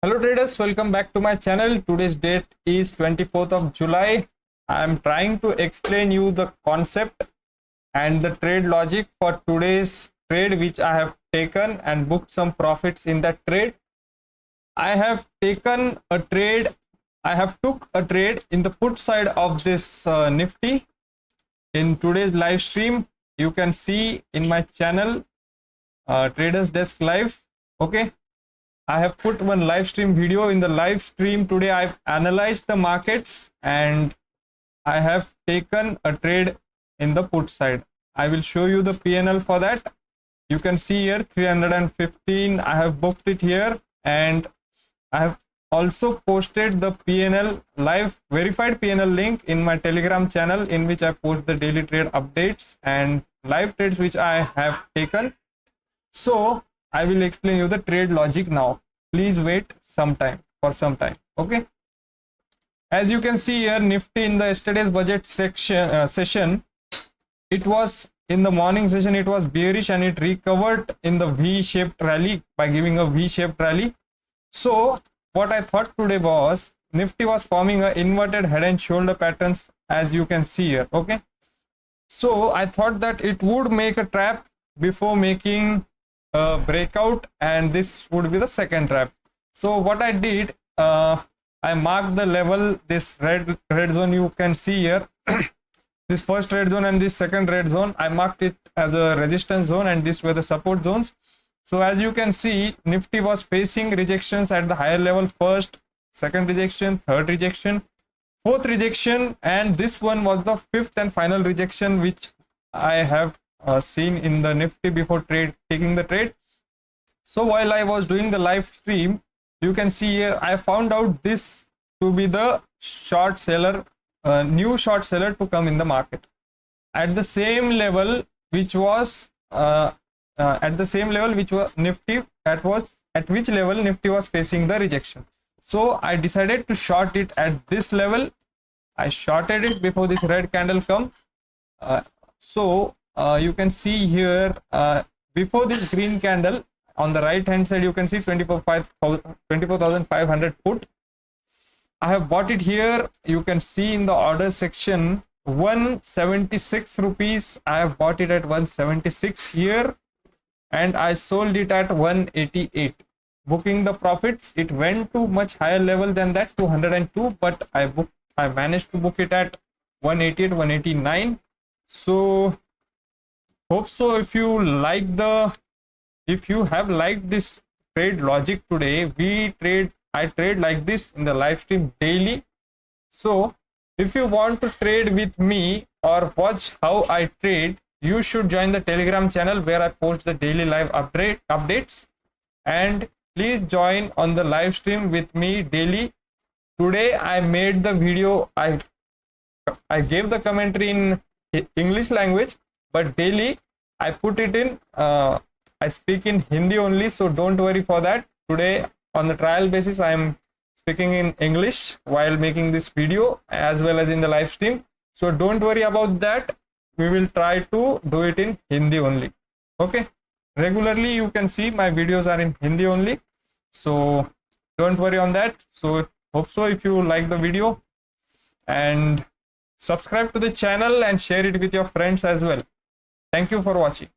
Hello traders, welcome back to my channel. Today's date is 24th of July. I am trying to explain you the concept and the trade logic for today's trade which I have taken and booked some profits in that trade. I have taken a trade, I have took a trade in the put side of this Nifty in today's live stream. You can see in my channel Traders Desk Live. Okay, I have put one live stream video. In the live stream today, I've analyzed the markets and I have taken a trade in the put side. I will show you the PNL for that. You can see here 315. I have booked it here, and I have also posted the PNL live verified PNL link in my Telegram channel, in which I post the daily trade updates and live trades which I have taken. So I will explain you the trade logic now. Please wait some time. Okay, as you can see here, Nifty in the yesterday's budget session, it was in the morning session, it was bearish and it recovered in the V-shaped rally by giving a V-shaped rally. So what I thought today was Nifty was forming a inverted head and shoulder patterns, as you can see here. Okay, so I thought that it would make a trap before making a breakout, and this would be the second trap. So what I did, I marked the level, this red zone you can see here. This first red zone and this second red zone, I marked it as a resistance zone, and these were the support zones. So as you can see, Nifty was facing rejections at the higher level: first, second rejection, third rejection, fourth rejection, and this one was the fifth and final rejection which I have seen in the Nifty before taking the trade. So while I was doing the live stream, you can see here I found out this to be the short seller, new short seller to come in the market at the same level which was Nifty, at which level Nifty was facing the rejection. So I decided to short it at this level. I shorted it before this red candle come. You can see here, before this green candle on the right hand side, you can see 24,500 put. I have bought it here. You can see in the order section 176 rupees. I have bought it at 176 here, and I sold it at 188, booking the profits. It went to much higher level than that, 202, but I managed to book it at 188, 189. So hope so. If you have liked this trade logic today, I trade like this in the live stream daily. So if you want to trade with me or watch how I trade, you should join the Telegram channel where I post the daily live updates, and please join on the live stream with me daily. Today I made the video, I gave the commentary in English language, but daily I put it in I speak in Hindi only, so don't worry for that. Today on the trial basis I am speaking in English while making this video as well as in the live stream, so don't worry about that. We will try to do it in Hindi only. Okay, regularly you can see my videos are in Hindi only, so don't worry on that. So hope so. If you like the video, and subscribe to the channel and share it with your friends as well. Thank you for watching.